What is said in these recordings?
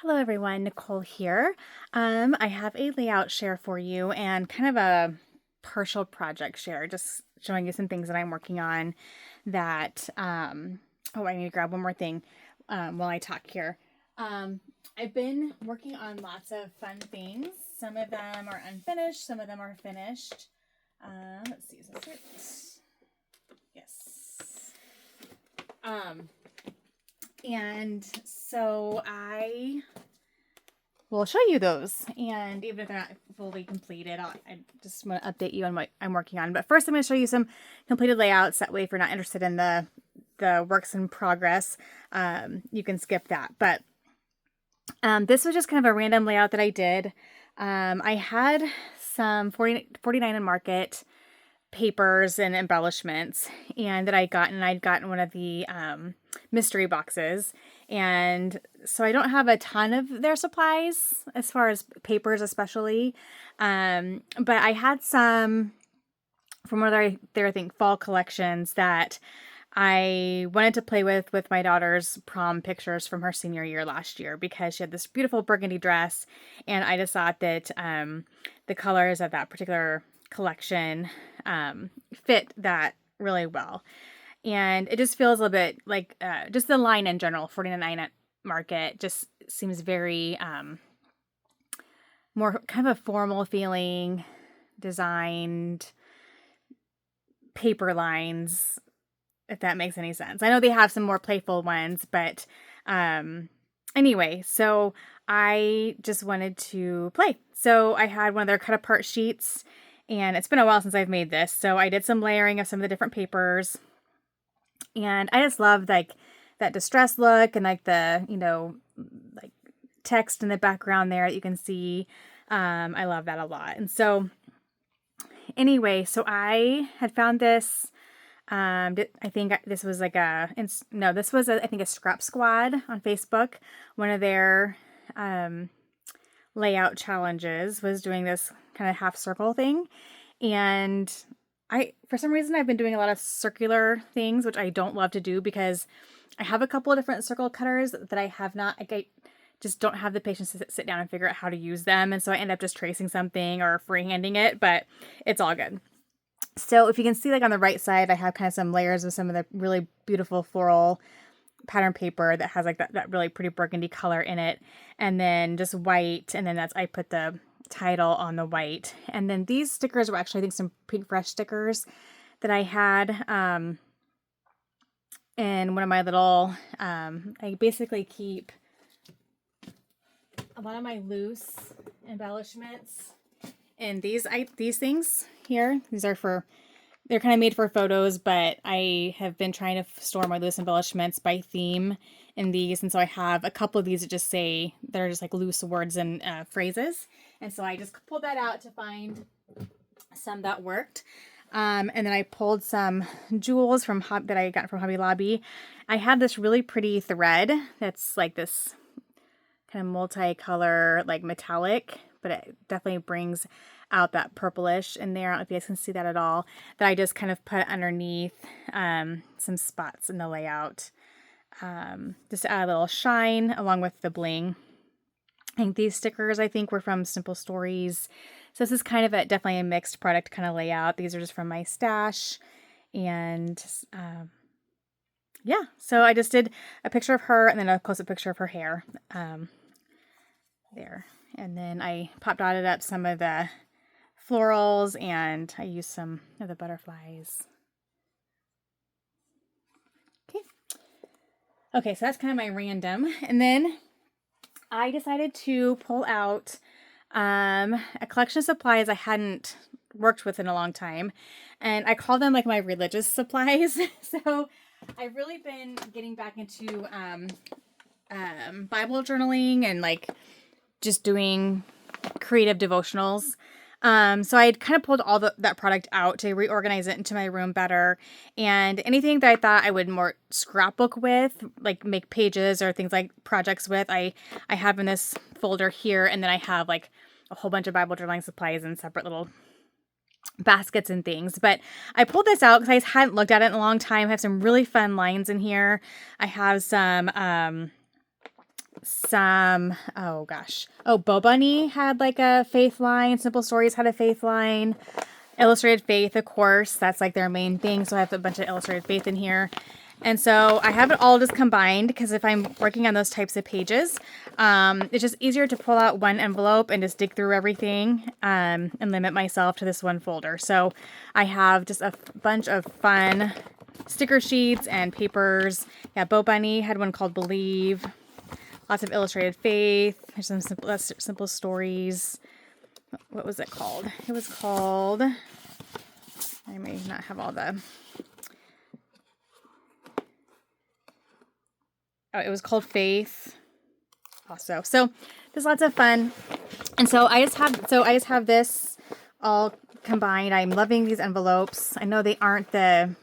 Hello everyone, Nicole here. I have a layout share for you and kind of a partial project share, just showing you some things that I'm working on that, oh, I need to grab one more thing while I talk here. Um, I've been working on lots of fun things. Some of them are unfinished, some of them are finished. Let's see, is this it? Yes. Um, and so I will show you those. And even if they're not fully completed, I just want to update you on what I'm working on. But first, I'm going to show you some completed layouts. That way, if you're not interested in the works in progress, you can skip that. But this was just kind of a random layout that I did. I had some 49 and Market papers and embellishments and that I'd gotten one of the mystery boxes. And so I don't have a ton of their supplies as far as papers, especially. But I had some from one of their I think fall collections that I wanted to play with my daughter's prom pictures from her senior year last year because she had this beautiful burgundy dress, and I just thought that the colors of that particular collection fit that really well. And it just feels a little bit like just the line in general, 49 at Market, just seems very more kind of a formal feeling, designed paper lines, if that makes any sense. I know they have some more playful ones, but anyway, so I just wanted to play. So I had one of their cut apart sheets, and it's been a while since I've made this. So I did some layering of some of the different papers, and I just love like that distress look and like the, like text in the background there that you can see. I love that a lot. And so anyway, so I had found this. I think this was like this was I think a Scrap Squad on Facebook. One of their layout challenges was doing this kind of half circle thing. And for some reason, I've been doing a lot of circular things, which I don't love to do because I have a couple of different circle cutters that I have not, like, I just don't have the patience to sit down and figure out how to use them. And so I end up just tracing something or freehanding it, but it's all good. So if you can see, like on the right side, I have kind of some layers of some of the really beautiful floral pattern paper that has like that really pretty burgundy color in it. And then just white. And then I put the title on the white. And then these stickers were actually, I think, some Pink Fresh stickers that I had in one of my little, I basically keep a lot of my loose embellishments. And these things here, they're kind of made for photos, but I have been trying to store my loose embellishments by theme in these. And so I have a couple of these that just say, they're just like loose words and phrases. And so I just pulled that out to find some that worked. And then I pulled some jewels that I got from Hobby Lobby. I had this really pretty thread that's like this kind of multicolor, like metallic, but it definitely brings out that purplish in there. I don't know if you guys can see that at all. That I just kind of put underneath some spots in the layout. Just to add a little shine along with the bling. I think these stickers, were from Simple Stories. So this is kind of definitely a mixed product kind of layout. These are just from my stash. And yeah, so I just did a picture of her and then a close-up picture of her hair. There. And then I pop dotted up some of the florals and I used some of the butterflies. Okay, so that's kind of my random. And then I decided to pull out a collection of supplies I hadn't worked with in a long time. And I call them like my religious supplies. So I've really been getting back into Bible journaling and like just doing creative devotionals. So I had kind of pulled all that product out to reorganize it into my room better. And anything that I thought I would more scrapbook with, like make pages or things like projects with, I have in this folder here. And then I have like a whole bunch of Bible journaling supplies in separate little baskets and things. But I pulled this out because I hadn't looked at it in a long time. I have some really fun lines in here. I have some some, oh gosh. Oh, Bo Bunny had like a faith line. Simple Stories had a faith line. Illustrated Faith, of course, that's like their main thing. So I have a bunch of Illustrated Faith in here. And so I have it all just combined because if I'm working on those types of pages, it's just easier to pull out one envelope and just dig through everything and limit myself to this one folder. So I have just a bunch of fun sticker sheets and papers. Yeah, Bo Bunny had one called Believe. Lots of Illustrated Faith. There's some simple stories. What was it called? It was called, I may not have all the, oh, it was called Faith also. So there's lots of fun. And so I just have this all combined. I'm loving these envelopes. I know they aren't they're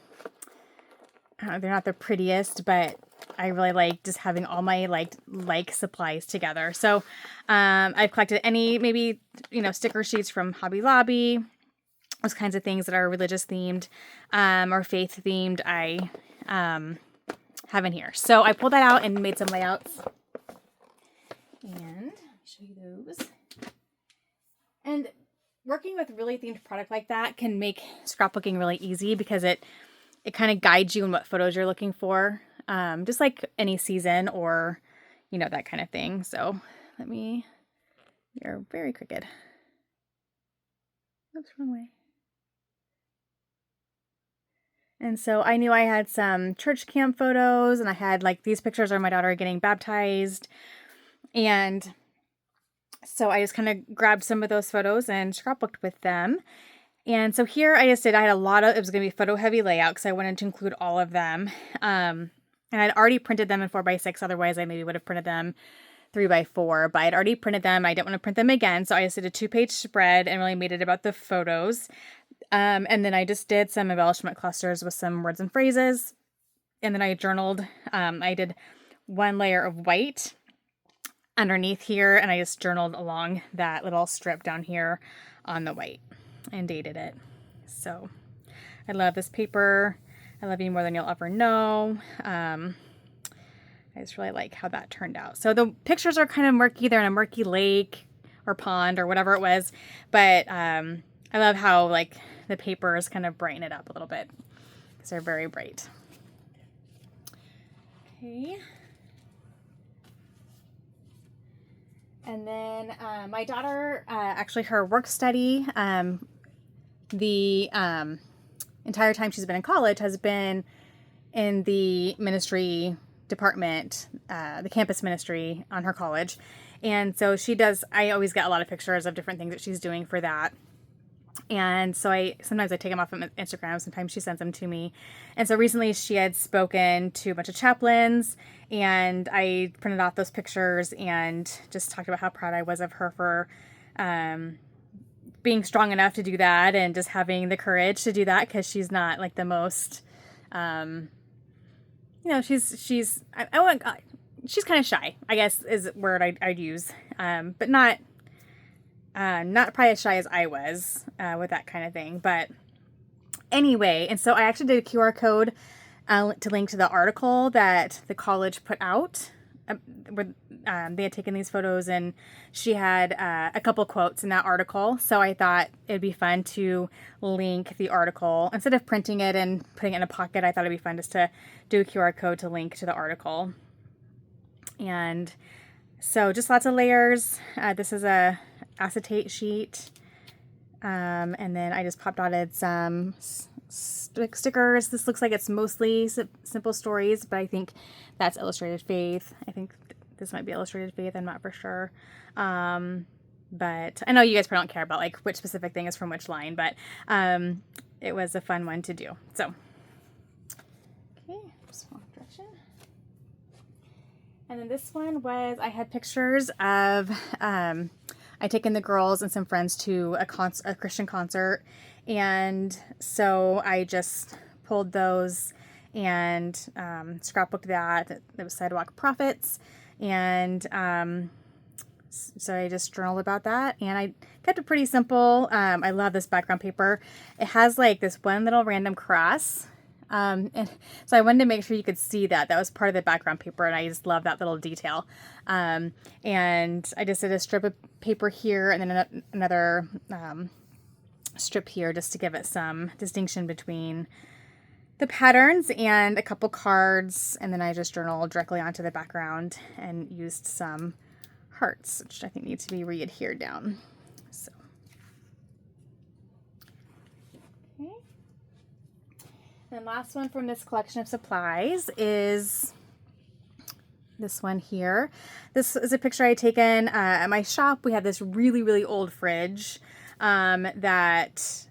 not the prettiest, but I really like just having all my like supplies together. So I've collected maybe sticker sheets from Hobby Lobby, those kinds of things that are religious themed or faith themed. I have in here. So I pulled that out and made some layouts. And I'll show you those. And working with really themed product like that can make scrapbooking really easy because it kind of guides you in what photos you're looking for. Just like any season or, that kind of thing. So you're very crooked. Oops, wrong way. And so I knew I had some church camp photos and I had these pictures of my daughter getting baptized. And so I just kind of grabbed some of those photos and scrapbooked with them. And so here I had a lot of, it was going to be photo heavy layout because I wanted to include all of them. And I'd already printed them in 4x6. Otherwise, I maybe would have printed them 3x4. But I'd already printed them. I didn't want to print them again. So I just did a 2-page spread and really made it about the photos. And then I just did some embellishment clusters with some words and phrases. And then I journaled. I did one layer of white underneath here. And I just journaled along that little strip down here on the white and dated it. So I love this paper. I love you more than you'll ever know. I just really like how that turned out. So the pictures are kind of murky. They're in a murky lake or pond or whatever it was. But I love how the papers kind of brighten it up a little bit because they're very bright. Okay. And then my daughter, actually her work study, the entire time she's been in college has been in the ministry department, the campus ministry on her college. And so I always get a lot of pictures of different things that she's doing for that. And so sometimes I take them off of Instagram. Sometimes she sends them to me. And so recently she had spoken to a bunch of chaplains and I printed off those pictures and just talked about how proud I was of her for, being strong enough to do that and just having the courage to do that because she's not the most, she's kind of shy, I guess is a word I'd use, but not probably as shy as I was with that kind of thing. But anyway, and so I actually did a QR code to link to the article that the college put out. Where they had taken these photos and she had a couple quotes in that article. So I thought it'd be fun to link the article. Instead of printing it and putting it in a pocket, I thought it'd be fun just to do a QR code to link to the article. And so just lots of layers. This is a acetate sheet. And then I just pop dotted some stickers. This looks like it's mostly Simple Stories, but I think that's Illustrated Faith. I think this might be Illustrated Faith. I'm not for sure. But I know you guys probably don't care about which specific thing is from which line, but it was a fun one to do. So, okay, just wrong direction. And then this one was, I had pictures of, I'd taken the girls and some friends to a Christian concert. And so I just pulled those and scrapbooked that. It was Sidewalk Prophets. And so I just journaled about that. And I kept it pretty simple. I love this background paper. It has this one little random cross And so I wanted to make sure you could see that. That was part of the background paper, and I just love that little detail. And I just did a strip of paper here and then another strip here just to give it some distinction between the patterns, and a couple cards, and then I just journaled directly onto the background and used some hearts, which I think need to be re-adhered down. So, okay. And last one from this collection of supplies is this one here. This is a picture I had taken at my shop. We have this really, really old fridge that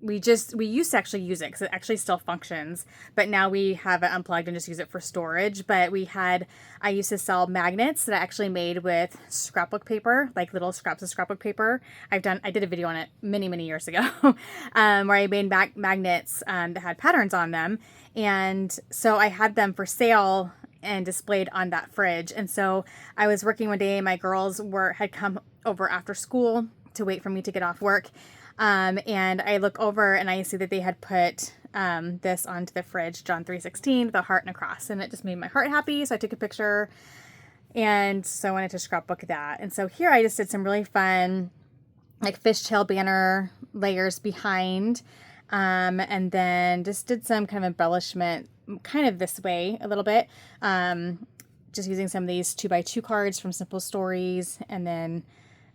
we used to actually use it because it actually still functions, but now we have it unplugged and just use it for storage. But I used to sell magnets that I actually made with scrapbook paper, like little scraps of scrapbook paper. I did a video on it many, many years ago, where I made magnets that had patterns on them. And so I had them for sale and displayed on that fridge. And so I was working one day, and my girls had come over after school to wait for me to get off work. And I look over and I see that they had put this onto the fridge, John 3:16, with a heart and a cross, and it just made my heart happy. So I took a picture, and so I wanted to scrapbook that. And so here I just did some really fun, like fishtail banner layers behind, and then just did some kind of embellishment, kind of this way a little bit, just using some of these 2x2 cards from Simple Stories, and then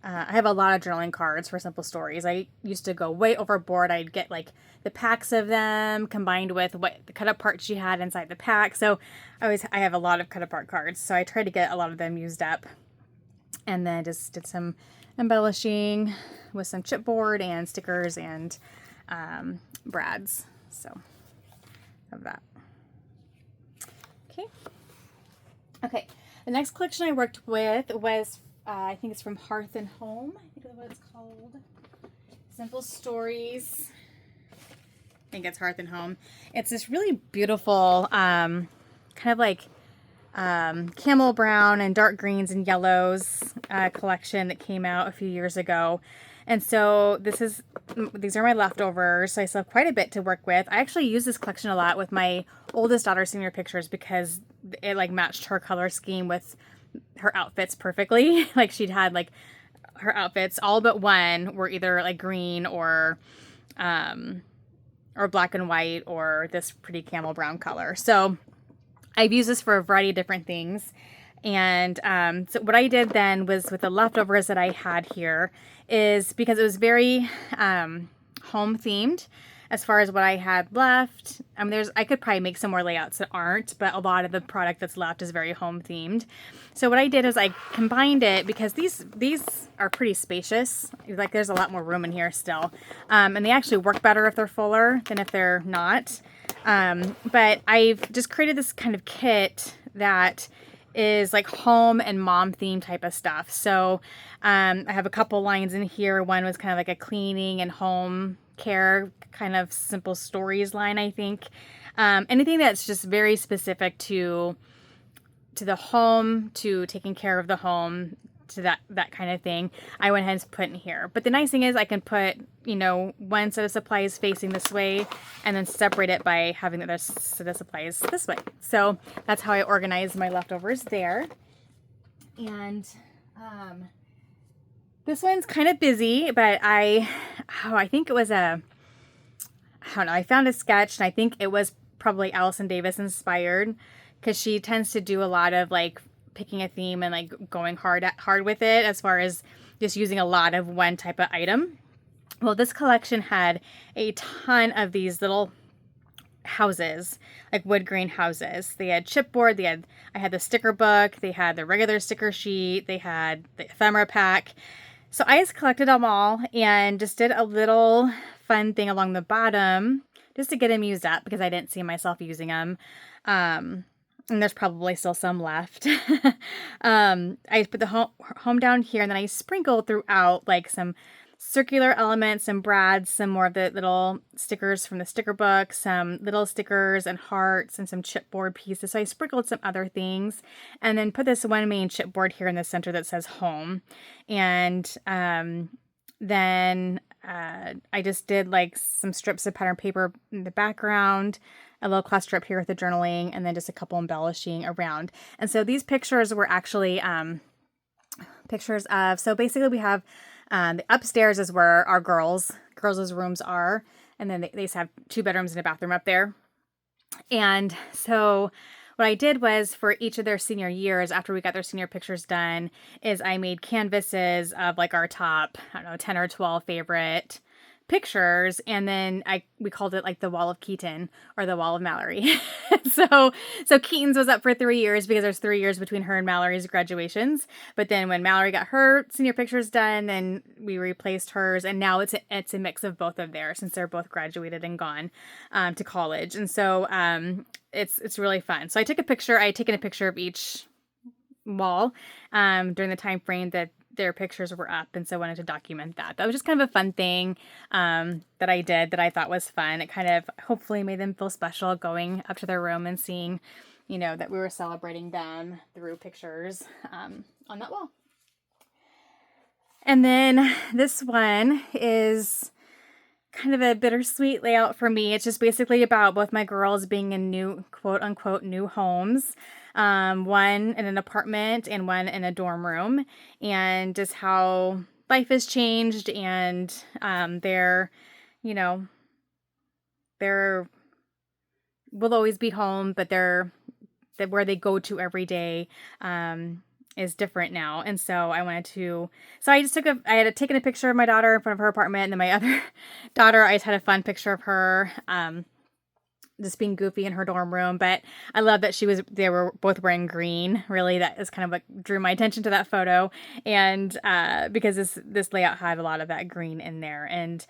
I have a lot of journaling cards for Simple Stories. I used to go way overboard. I'd get like the packs of them combined with what the cut apart she had inside the pack. So I have a lot of cut apart cards. So I tried to get a lot of them used up, and then just did some embellishing with some chipboard and stickers and brads. So of that. Okay. The next collection I worked with was I think it's from Hearth and Home. I think that's what it's called. Simple Stories. I think it's Hearth and Home. It's this really beautiful, kind of like camel brown and dark greens and yellows collection that came out a few years ago. And so these are my leftovers. So I still have quite a bit to work with. I actually use this collection a lot with my oldest daughter's senior pictures because it like matched her color scheme with her outfits perfectly. Like she'd had like her outfits, all but one were either like green or black and white or this pretty camel brown color. So I've used this for a variety of different things. And so what I did then was with the leftovers that I had here is because it was very home themed as far as what I had left. I mean, I could probably make some more layouts that aren't, but a lot of the product that's left is very home themed. So what I did is I combined it because these are pretty spacious. Like there's a lot more room in here still. And they actually work better if they're fuller than if they're not. But I've just created this kind of kit that is like home and mom theme type of stuff. So I have a couple lines in here. One was kind of like a cleaning and home care kind of Simple Stories line, I think. Anything that's just very specific to the home, to taking care of the home, to that kind of thing, I went ahead and put in here. But the nice thing is I can put, one set of supplies facing this way and then separate it by having the other set of supplies this way. So that's how I organize my leftovers there. And this one's kind of busy, but I think it was I found a sketch, and I think it was probably Allison Davis inspired, because she tends to do a lot of like picking a theme and like going hard with it as far as just using a lot of one type of item. Well, this collection had a ton of these little houses, like wood grain houses. They had chipboard, I had the sticker book, they had the regular sticker sheet, they had the ephemera pack. So I just collected them all and just did a little fun thing along the bottom just to get them used up because I didn't see myself using them. And there's probably still some left. I put the home down here, and then I sprinkled throughout like some circular elements, some brads, some more of the little stickers from the sticker book, some little stickers and hearts, and some chipboard pieces. So I sprinkled some other things, and then put this one main chipboard here in the center that says home. And then I just did like some strips of pattern paper in the background, a little class strip here with the journaling, and then just a couple embellishing around. And so these pictures were actually pictures of, so basically we have the upstairs is where our girls' rooms are. And then they just have 2 bedrooms and a bathroom up there. And so what I did was for each of their senior years, after we got their senior pictures done, is I made canvases of like our top, I don't know, 10 or 12 favorite pictures. And then we called it like the Wall of Keaton or the Wall of Mallory. so Keaton's was up for 3 years because there's 3 years between her and Mallory's graduations. But then when Mallory got her senior pictures done, then we replaced hers. And now it's a mix of both of theirs since they're both graduated and gone to college. And so it's really fun. So I had taken a picture of each wall during the time frame that their pictures were up, and so I wanted to document that. That was just kind of a fun thing that I did that I thought was fun. It kind of hopefully made them feel special going up to their room and seeing, that we were celebrating them through pictures on that wall. And then this one is kind of a bittersweet layout for me. It's just basically about both my girls being in new, quote unquote, new homes. One in an apartment and one in a dorm room, and just how life has changed, and they're will always be home, but where they go to every day is different now. And so I had taken a picture of my daughter in front of her apartment, and then my other daughter, I just had a fun picture of her just being goofy in her dorm room. But I love that they were both wearing green. Really, that is kind of what drew my attention to that photo. And because this layout had a lot of that green in there, and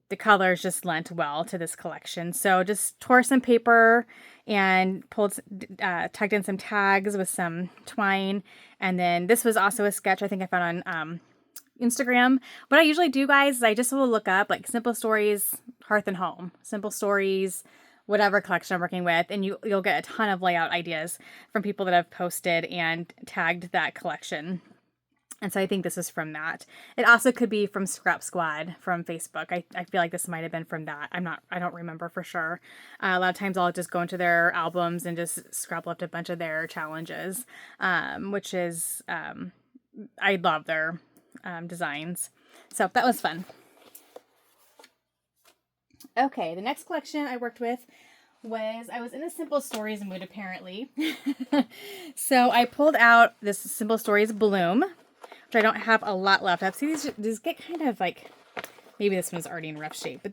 the colors just lent well to this collection. So just tore some paper and tucked in some tags with some twine. And then this was also a sketch I think I found on Instagram. What I usually do, guys, is I just will look up like Simple Stories, Hearth and Home, Simple Stories, whatever collection I'm working with, and you'll get a ton of layout ideas from people that have posted and tagged that collection. And so I think this is from that. It also could be from Scrap Squad from Facebook. I feel like this might have been from that. I don't remember for sure. A lot of times I'll just go into their albums and just scrap left a bunch of their challenges, which is, I love their designs. So that was fun. Okay, the next collection I worked with I was in a Simple Stories mood apparently. So I pulled out this Simple Stories Bloom, which I don't have a lot left. I've seen these get kind of like, maybe this one's already in rough shape, but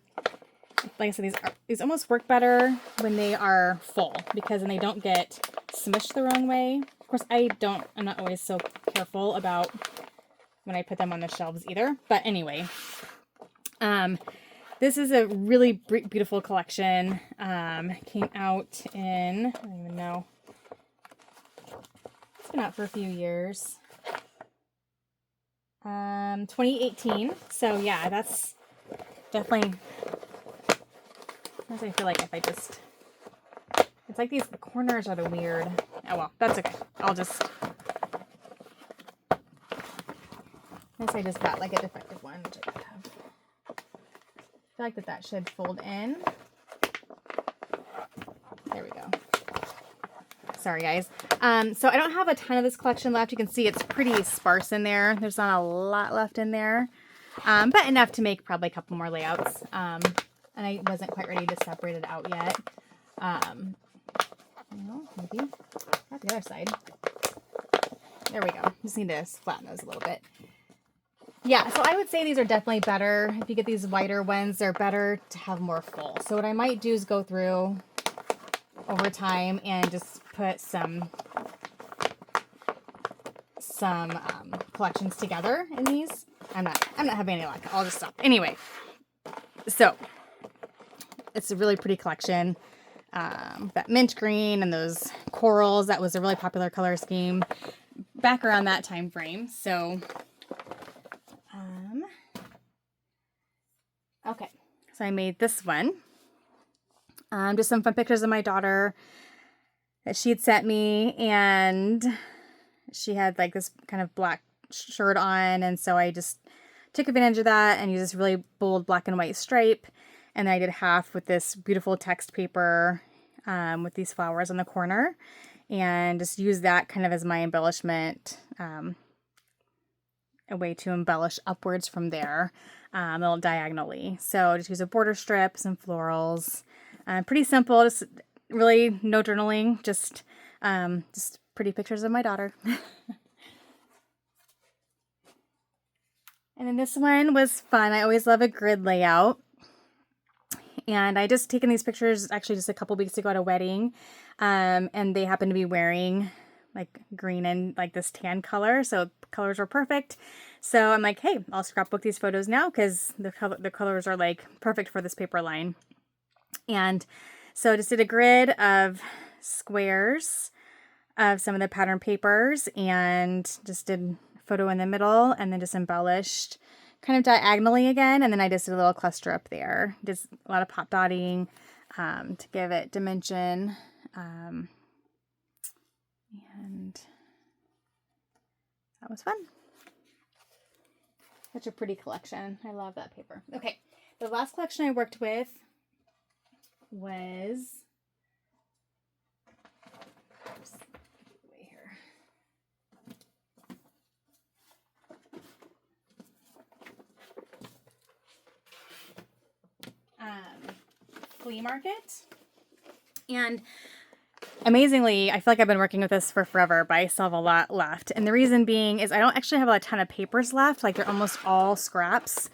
like I said, these almost work better when they are full because then they don't get smushed the wrong way. Of course, I'm not always so careful about when I put them on the shelves either. But anyway, this is a really beautiful collection. Came out in, I don't even know. It's been out for a few years. 2018. So yeah, that's definitely, I feel like if I just, it's like the corners are the weird. Oh well, that's okay. I just got like a defective one, which I have. I feel like that should fold in. There we go. Sorry, guys. So I don't have a ton of this collection left. You can see it's pretty sparse in there. There's not a lot left in there, but enough to make probably a couple more layouts. And I wasn't quite ready to separate it out yet. Maybe not the other side. There we go. Just need to flatten those a little bit. Yeah, so I would say these are definitely better. If you get these wider ones, they're better to have more full. So what I might do is go through over time and just put some collections together in these. I'm not having any luck. I'll just stop. Anyway, so it's a really pretty collection. That mint green and those corals, that was a really popular color scheme back around that time frame. So okay, so I made this one. Just some fun pictures of my daughter that she had sent me, and she had like this kind of black shirt on, and so I just took advantage of that and used this really bold black and white stripe. And then I did half with this beautiful text paper with these flowers on the corner, and just use that kind of as my embellishment, a way to embellish upwards from there, a little diagonally. So just use a border strip, some florals, pretty simple, just really no journaling, just pretty pictures of my daughter. And then this one was fun. I always love a grid layout. And I just taken these pictures actually just a couple weeks ago at a wedding. And they happened to be wearing like green and like this tan color. So colors were perfect. So I'm like, hey, I'll scrapbook these photos now because the colors are like perfect for this paper line. And so I just did a grid of squares of some of the pattern papers and just did photo in the middle and then just embellished kind of diagonally again. And then I just did a little cluster up there. Just a lot of pop dotting to give it dimension. And that was fun. Such a pretty collection. I love that paper. Okay. The last collection I worked with was flea market. And amazingly, I feel like I've been working with this for forever, but I still have a lot left. And the reason being is I don't actually have a ton of papers left. Like they're almost all scraps.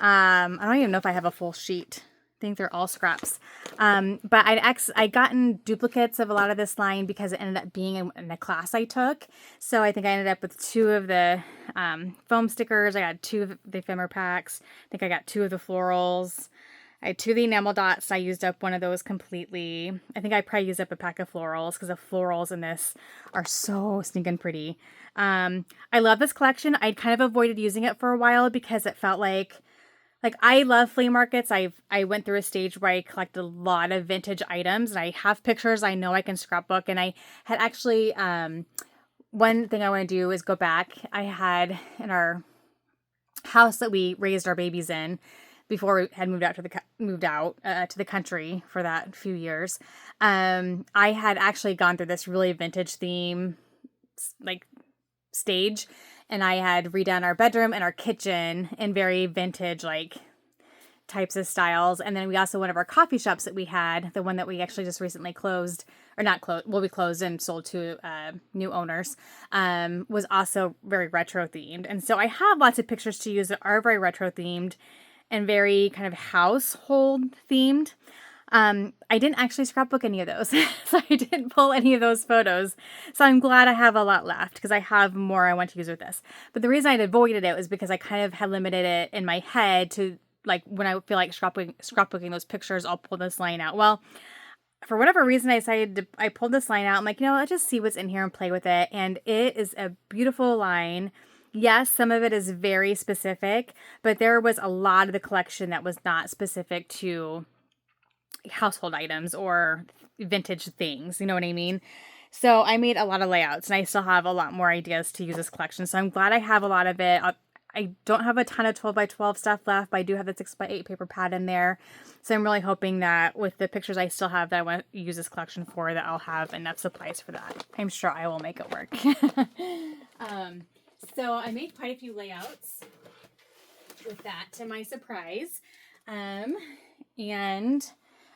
I don't even know if I have a full sheet. I think they're all scraps. But I'd gotten duplicates of a lot of this line because it ended up being in a class I took. So I think I ended up with 2 of the foam stickers. I got 2 of the ephemera packs. I think I got 2 of the florals. I had 2 of the enamel dots. I used up one of those completely. I think I probably used up a pack of florals because the florals in this are so stinking pretty. I love this collection. I kind of avoided using it for a while because it felt like I love flea markets. I went through a stage where I collected a lot of vintage items and I have pictures I know I can scrapbook. And I had actually, one thing I want to do is go back. I had in our house that we raised our babies in, before we had moved out to the country for that few years, I had actually gone through this really vintage theme like stage, and I had redone our bedroom and our kitchen in very vintage like types of styles. And then we also, one of our coffee shops that we had, the one that we actually just recently closed, or not closed, well, we closed and sold to new owners, was also very retro themed. And so I have lots of pictures to use that are very retro themed and very kind of household themed. I didn't actually scrapbook any of those, so I didn't pull any of those photos. So I'm glad I have a lot left because I have more I want to use with this. But the reason I'd avoided it was because I kind of had limited it in my head to like when I feel like scrapbooking those pictures, I'll pull this line out. Well, for whatever reason, I pulled this line out. I'm like, let's just see what's in here and play with it. And it is a beautiful line. Yes, some of it is very specific, but there was a lot of the collection that was not specific to household items or vintage things. You know what I mean? So I made a lot of layouts and I still have a lot more ideas to use this collection. So I'm glad I have a lot of it. I don't have a ton of 12 by 12 stuff left, but I do have the 6 by 8 paper pad in there. So I'm really hoping that with the pictures I still have that I want to use this collection for, that I'll have enough supplies for that. I'm sure I will make it work. So I made quite a few layouts with that, to my surprise. And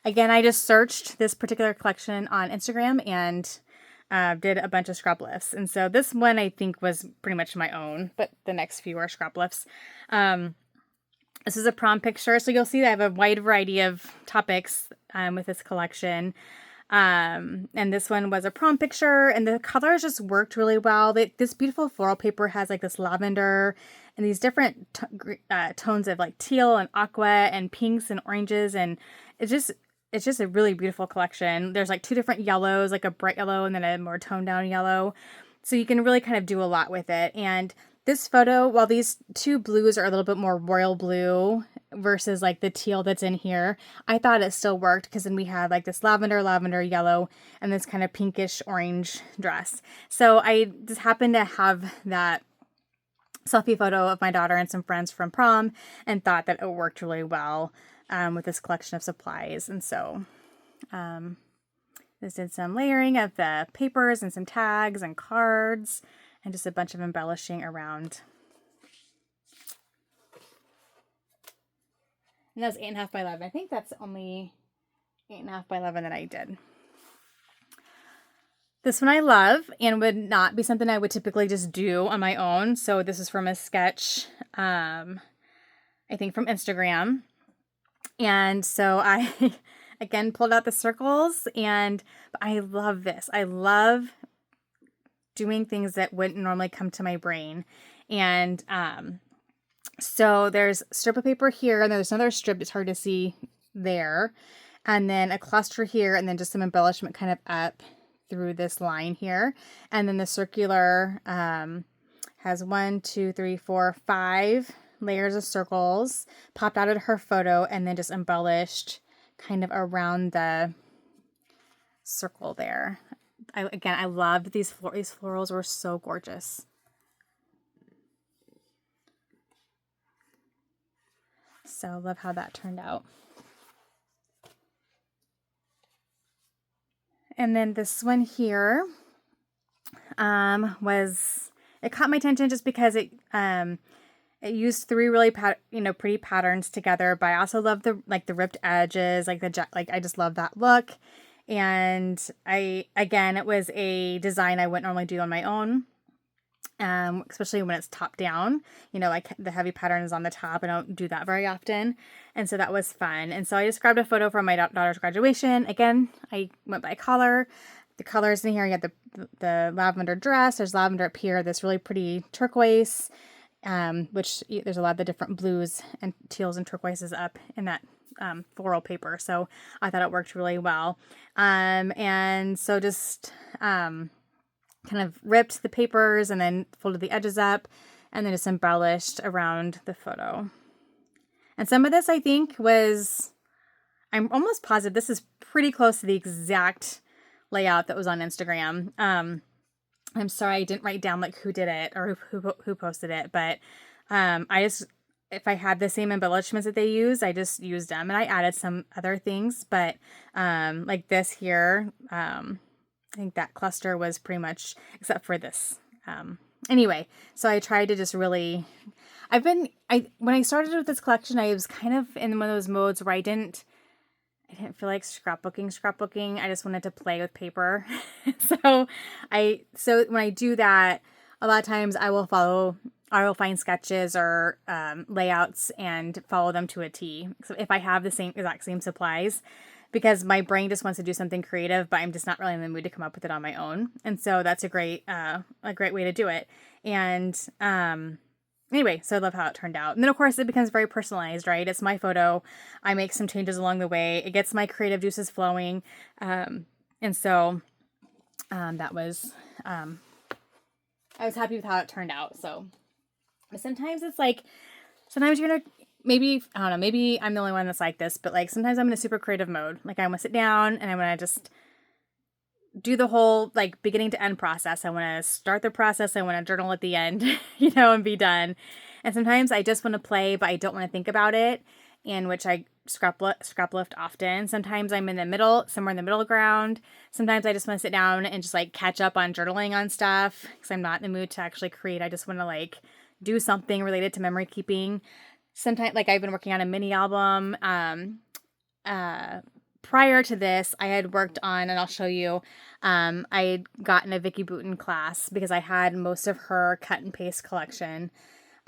again, I just searched this particular collection on Instagram and did a bunch of scrap lifts. And so this one I think was pretty much my own, but the next few are scrap lifts. This is a prom picture. So you'll see that I have a wide variety of topics with this collection. And this one was a prom picture, and the colors just worked really well. This beautiful floral paper has like this lavender and these different tones of like teal and aqua and pinks and oranges, and it's just a really beautiful collection. There's like 2 different yellows, like a bright yellow and then a more toned down yellow. So you can really kind of do a lot with it. And this photo, while these 2 blues are a little bit more royal blue versus like the teal that's in here, I thought it still worked because then we had like this lavender yellow and this kind of pinkish orange dress. So I just happened to have that selfie photo of my daughter and some friends from prom, and thought that it worked really well with this collection of supplies. And so just did some layering of the papers and some tags and cards and just a bunch of embellishing around. And that was 8.5 by 11. I think that's only 8.5 by 11 that I did. This one I love and would not be something I would typically just do on my own. So this is from a sketch, I think from Instagram. And so I, again, pulled out the circles, and I love this. I love doing things that wouldn't normally come to my brain. And so there's a strip of paper here, and there's another strip, it's hard to see there. And then a cluster here, and then just some embellishment kind of up through this line here. And then the circular has 1, 2, 3, 4, 5 layers of circles popped out of her photo, and then just embellished kind of around the circle there. I love these florals were so gorgeous. So love how that turned out. And then this one here it caught my attention just because it used 3 really pretty patterns together, but I also love the ripped edges, I just love that look. And it was a design I wouldn't normally do on my own. Especially when it's top down, like the heavy pattern is on the top. I don't do that very often. And so that was fun. And so I just grabbed a photo from my daughter's graduation. Again, I went by color. The colors in here, you have the lavender dress. There's lavender up here, this really pretty turquoise, which there's a lot of the different blues and teals and turquoises up in that floral paper. So I thought it worked really well. And so just kind of ripped the papers and then folded the edges up and then just embellished around the photo. And some of this I think I'm almost positive this is pretty close to the exact layout that was on Instagram. I'm sorry I didn't write down who did it or who posted it, but if I had the same embellishments that they use, I just used them, and I added some other things, but like this here, I think that cluster was pretty much, except for this. Anyway, so I tried to just really, when I started with this collection, I was kind of in one of those modes where I didn't feel like scrapbooking. I just wanted to play with paper. So when I do that, a lot of times I will find sketches or layouts and follow them to a T. So if I have the exact same supplies, because my brain just wants to do something creative, but I'm just not really in the mood to come up with it on my own. And so that's a great way to do it. And anyway, so I love how it turned out. And then of course it becomes very personalized, right? It's my photo. I make some changes along the way. It gets my creative juices flowing. And so that was, I was happy with how it turned out. So sometimes it's sometimes you're going to, maybe, I don't know, maybe I'm the only one that's like this, but sometimes I'm in a super creative mode. I want to sit down and I want to just do the whole beginning to end process. I want to start the process. I want to journal at the end, and be done. And sometimes I just want to play, but I don't want to think about it, in which I scrap lift often. Sometimes I'm in the middle, somewhere in the middle ground. Sometimes I just want to sit down and just catch up on journaling on stuff because I'm not in the mood to actually create. I just want to do something related to memory keeping. Sometimes, I've been working on a mini album. Prior to this, I had worked on, and I'll show you, I had gotten a Vicki Boutin class because I had most of her cut and paste collection.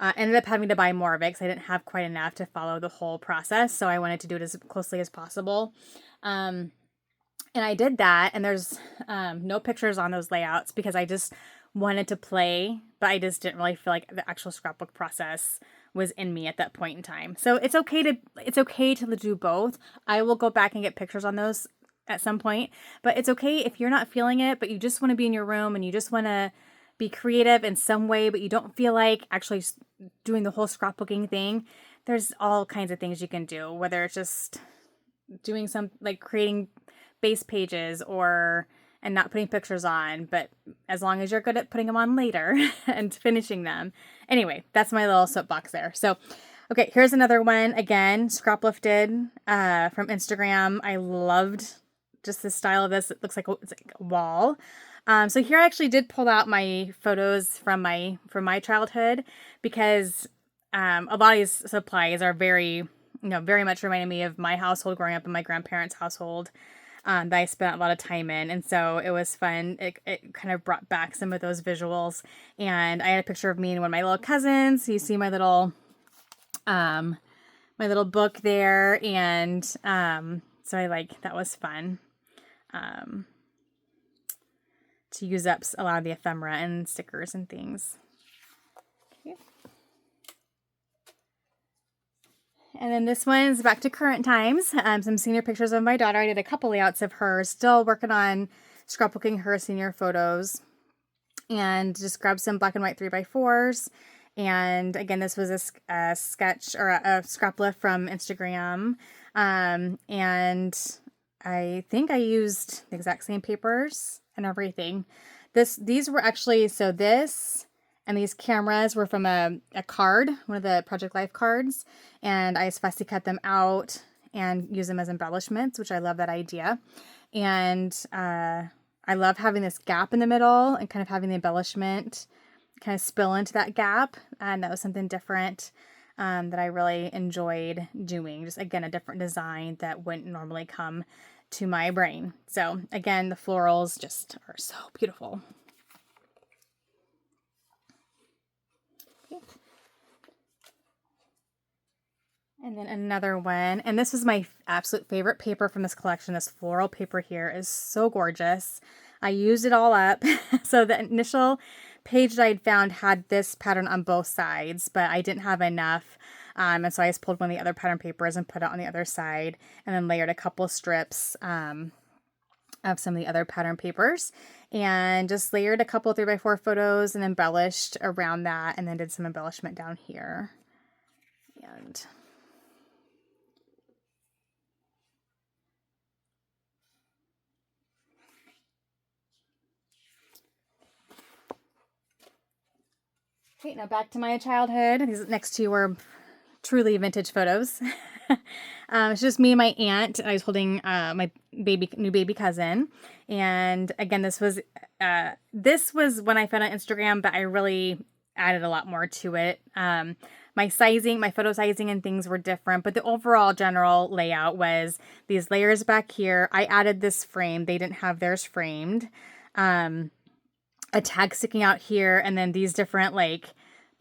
Ended up having to buy more of it because I didn't have quite enough to follow the whole process. So I wanted to do it as closely as possible. And I did that, and there's no pictures on those layouts because I just wanted to play, but I just didn't really feel like the actual scrapbook process was in me at that point in time. So it's okay to do both. I will go back and get pictures on those at some point, but it's okay if you're not feeling it, but you just want to be in your room and you just want to be creative in some way, but you don't feel like actually doing the whole scrapbooking thing. There's all kinds of things you can do, whether it's just doing some creating base pages or and not putting pictures on, but as long as you're good at putting them on later and finishing them. Anyway, that's my little soapbox there. So, okay, here's another one. Again, scrap lifted from Instagram. I loved just the style of this. It looks like it's like a wall. So here I actually did pull out my photos from my childhood, because a lot of these supplies are very much reminding me of my household growing up in my grandparents' household. That I spent a lot of time in. And so it was fun. It kind of brought back some of those visuals. And I had a picture of me and one of my little cousins. You see my little book there. And so that was fun to use up a lot of the ephemera and stickers and things. Okay. And then this one is back to current times. Some senior pictures of my daughter. I did a couple layouts of her, still working on scrapbooking her senior photos. And just grabbed some black and white 3x4s. And again, this was a sketch or a scrap lift from Instagram. And I think I used the exact same papers and everything. These were actually, so this and these cameras were from a card, one of the Project Life cards, and I just fussy cut them out and use them as embellishments, which I love that idea. And I love having this gap in the middle and kind of having the embellishment kind of spill into that gap. And that was something different that I really enjoyed doing. Just, again, a different design that wouldn't normally come to my brain. So again, the florals just are so beautiful. And then another one, and this was my absolute favorite paper from this collection. This floral paper here is so gorgeous. I used it all up. So the initial page that I'd found had this pattern on both sides, but I didn't have enough. And so I just pulled one of the other pattern papers and put it on the other side, and then layered a couple strips of some of the other pattern papers, and just layered a couple 3x4 photos and embellished around that, and then did some embellishment down here. And okay, now back to my childhood. These next two were truly vintage photos. It's just me and my aunt. I was holding my new baby cousin. And again, this was when I found on Instagram, but I really added a lot more to it. My sizing, my photo sizing and things were different, but the overall general layout was these layers back here. I added this frame. They didn't have theirs framed. A tag sticking out here, and then these different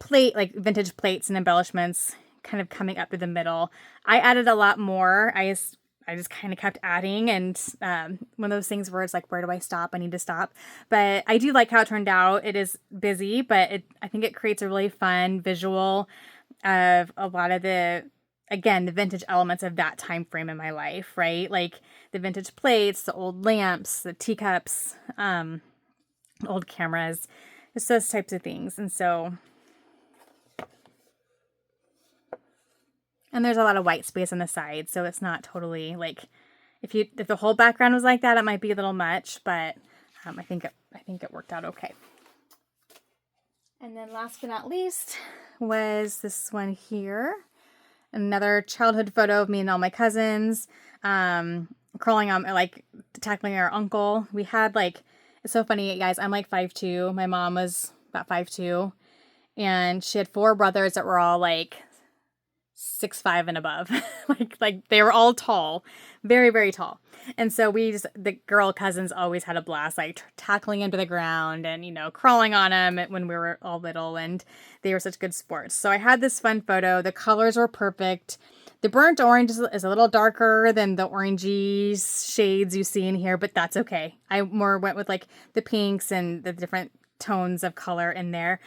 vintage plates and embellishments kind of coming up to the middle. I added a lot more. I just kind of kept adding, and one of those things where it's like, where do I stop? I need to stop. But I do like how it turned out. It is busy, but I think it creates a really fun visual of a lot of the vintage elements of that time frame in my life, right? Like the vintage plates, the old lamps, the teacups, old cameras, just those types of things. And so, and there's a lot of white space on the side, so it's not totally like, if the whole background was like that, it might be a little much, but I think it worked out okay. And then last but not least was this one here. Another childhood photo of me and all my cousins, crawling on, tackling our uncle. We had it's so funny, guys. I'm 5'2". My mom was about 5'2", and she had 4 brothers that were all 6'5" and above. like they were all tall, very, very tall. And so the girl cousins always had a blast, tackling into the ground and, crawling on them when we were all little, and they were such good sports. So I had this fun photo. The colors were perfect. The burnt orange is a little darker than the orangey shades you see in here, but that's okay. I more went with the pinks and the different tones of color in there.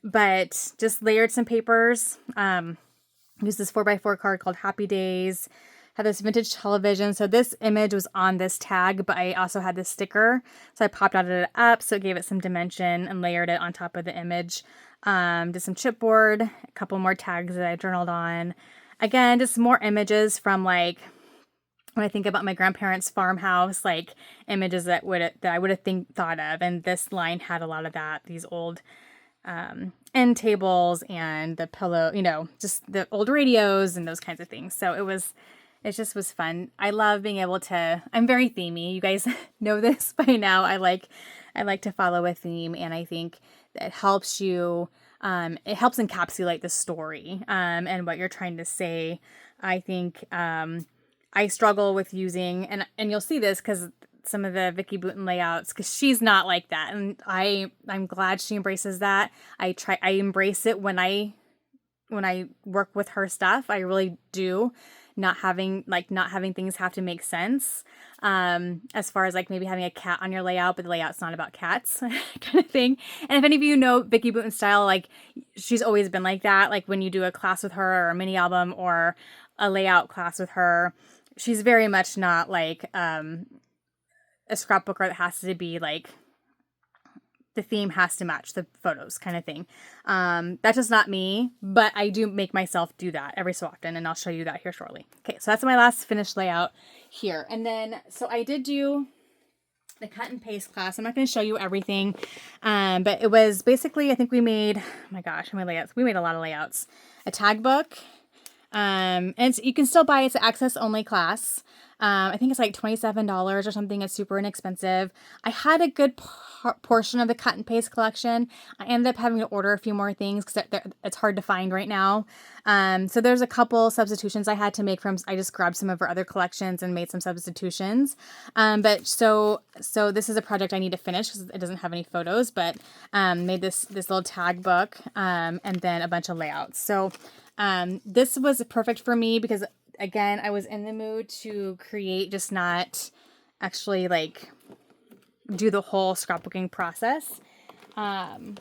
But just layered some papers. Used this 4x4 card called Happy Days. Had this vintage television. So this image was on this tag, but I also had this sticker. So I popped it up, so it gave it some dimension, and layered it on top of the image. Did some chipboard, a couple more tags that I journaled on. Again, just more images from when I think about my grandparents' farmhouse, like images that I would have thought of. And this line had a lot of that, these old end tables and the pillow, just the old radios and those kinds of things. So it just was fun. I love being able to, I'm very themey. You guys know this by now. I like to follow a theme, and I think it helps you, it helps encapsulate the story, and what you're trying to say. I think, I struggle with using, and you'll see this because some of the Vicki Boutin layouts, because she's not like that, and I'm glad she embraces that. I embrace it when I work with her stuff. I really do. Not having things have to make sense. As far as like maybe having a cat on your layout, but the layout's not about cats, kind of thing. And if any of you know Vicki Boutin style, like she's always been like that. Like when you do a class with her or a mini album or a layout class with her, she's very much not like a scrapbooker that has to be like the theme has to match the photos kind of thing. That's just not me, but I do make myself do that every so often, and I'll show you that here shortly. Okay, so that's my last finished layout here. And then, so I did do the cut and paste class. I'm not going to show you everything, but it was basically, I think we made, oh my gosh, how many layouts? We made a lot of layouts. A tag book, and you can still buy it. It's an access only class. I think it's like $27 or something. It's super inexpensive. I had a good portion of the cut and paste collection. I ended up having to order a few more things because it's hard to find right now. So there's a couple substitutions I had to make I just grabbed some of her other collections and made some substitutions. But so this is a project I need to finish because it doesn't have any photos, but made this little tag book, and then a bunch of layouts. So this was perfect for me because, again, I was in the mood to create, just not actually like do the whole scrapbooking process. I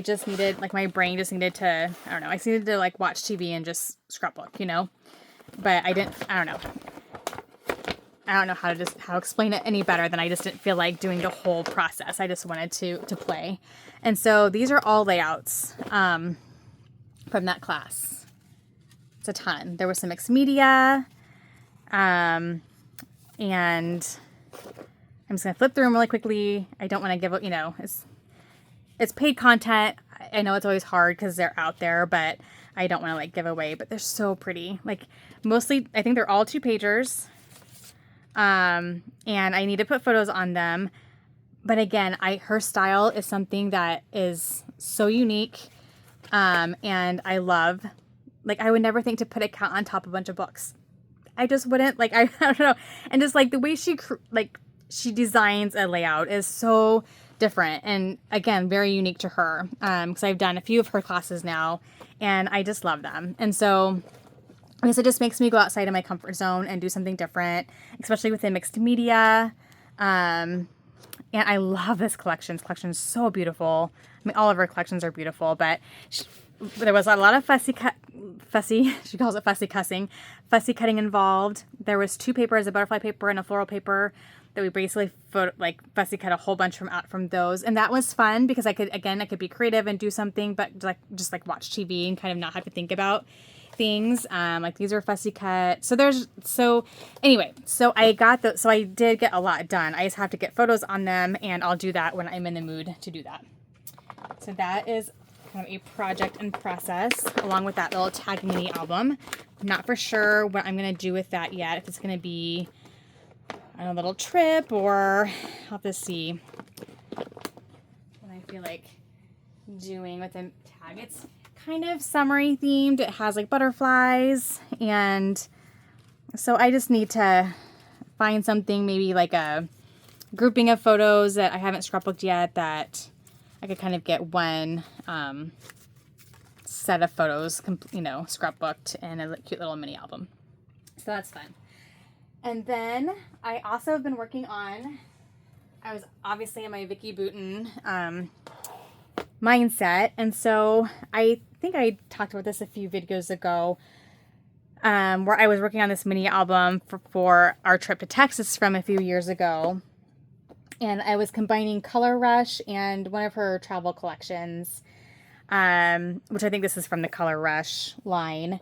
just needed, like, my brain just needed to, I don't know, I just needed to like watch TV and just scrapbook, but I don't know how to explain it any better than I just didn't feel like doing the whole process. I just wanted to play. And so these are all layouts, from that class. It's a ton. There was some mixed media, and I'm just gonna flip through them really quickly. I don't want to give up, it's paid content. I know it's always hard because they're out there, but I don't want to like give away, but they're so pretty. Like mostly, I think they're all 2-pagers. And I need to put photos on them. But again, her style is something that is so unique. And I love, like, I would never think to put a cat on top of a bunch of books. I just wouldn't, like, I don't know. And just like the way she designs a layout is so different. And again, very unique to her. Cause I've done a few of her classes now and I just love them. And so I guess it just makes me go outside of my comfort zone and do something different, especially within mixed media. And I love this collection. This collection is so beautiful. I mean, all of her collections are beautiful, but there was a lot of fussy, she calls it fussy cussing, fussy cutting involved. There was 2 papers, a butterfly paper and a floral paper, that we basically fussy cut a whole bunch from those. And that was fun because I could be creative and do something, but just watch TV and kind of not have to think about things. Like these are fussy cut. So anyway, so I did get a lot done. I just have to get photos on them, and I'll do that when I'm in the mood to do that. So that is kind of a project in process, along with that little tag mini album. I'm not for sure what I'm going to do with that yet. If it's going to be a little trip, or I'll have to see what I feel like doing with the tag. It's kind of summery themed. It has like butterflies, and so I just need to find something, maybe like a grouping of photos that I haven't scrapbooked yet, that I could kind of get one set of photos, scrapbooked in a cute little mini album. So that's fun. And then I also have been working on, I was obviously in my Vicki Boutin mindset. And so I think I talked about this a few videos ago, where I was working on this mini album for our trip to Texas from a few years ago. And I was combining Color Rush and one of her travel collections, which I think this is from the Color Rush line.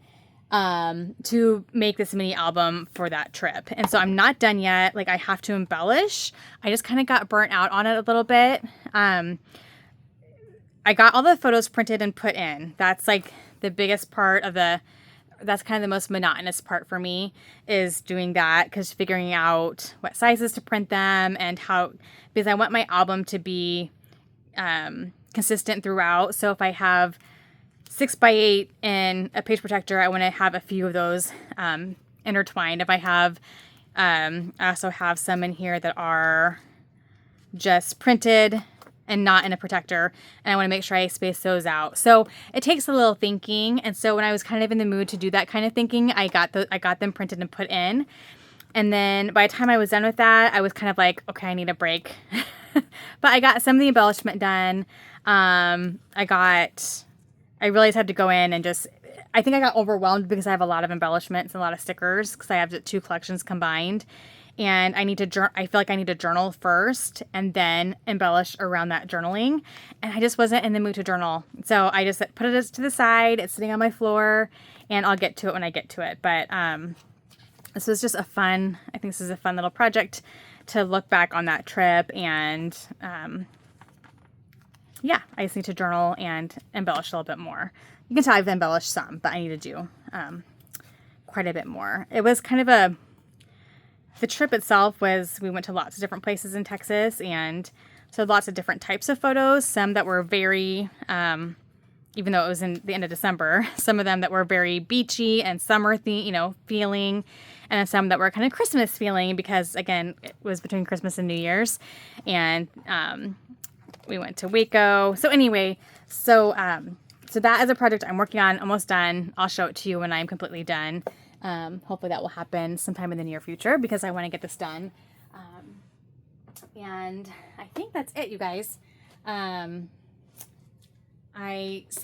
to make this mini album for that trip. And so I'm not done yet. Like, I have to embellish. I just kind of got burnt out on it a little bit. I got all the photos printed and put in. That's like the biggest part of that's kind of the most monotonous part for me, is doing that, because figuring out what sizes to print them and how, because I want my album to be consistent throughout. So if I have 6x8 in a page protector, I want to have a few of those intertwined. If I have, I also have some in here that are just printed and not in a protector, and I want to make sure I space those out. So it takes a little thinking, and so when I was kind of in the mood to do that kind of thinking, I got them printed and put in. And then by the time I was done with that, I was kind of like, okay, I need a break. But I got some of the embellishment done. I realized I had to go in and I think I got overwhelmed because I have a lot of embellishments and a lot of stickers, because I have the 2 collections combined. And I feel like I need to journal first and then embellish around that journaling. And I just wasn't in the mood to journal. So I just put it to the side. It's sitting on my floor, and I'll get to it when I get to it. But this was just I think this is a fun little project to look back on that trip. And yeah, I just need to journal and embellish a little bit more. You can tell I've embellished some, but I need to do quite a bit more. It was kind of the trip itself we went to lots of different places in Texas, and so lots of different types of photos. Some that were very, even though it was in the end of December, some of them that were very beachy and summer feeling, and then some that were kind of Christmas feeling, because again, it was between Christmas and New Year's, and we went to Waco. So anyway, so that is a project I'm working on, almost done. I'll show it to you when I'm completely done. Hopefully that will happen sometime in the near future, because I want to get this done. And I think that's it, you guys. So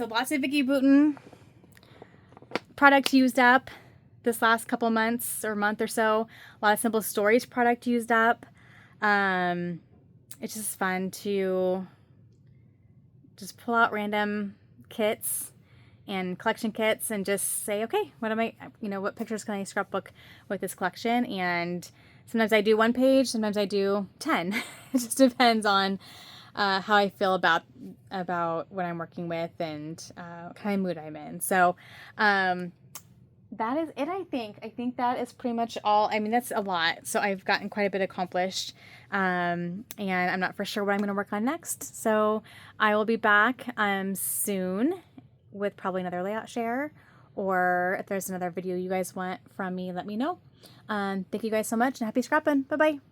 lots of Vicki Boutin product used up this last couple months or month or so. A lot of Simple Stories product used up. It's just fun to just pull out random kits and collection kits and just say, okay, what pictures can I scrapbook with this collection? And sometimes I do 1 page, sometimes I do 10. It just depends on how I feel about what I'm working with and what kind of mood I'm in. So that is it, I think. I think that is pretty much all. I mean, that's a lot. So I've gotten quite a bit accomplished. And I'm not for sure what I'm going to work on next. So I will be back soon with probably another layout share, or if there's another video you guys want from me, let me know. Thank you guys so much, and happy scrapping. Bye-bye.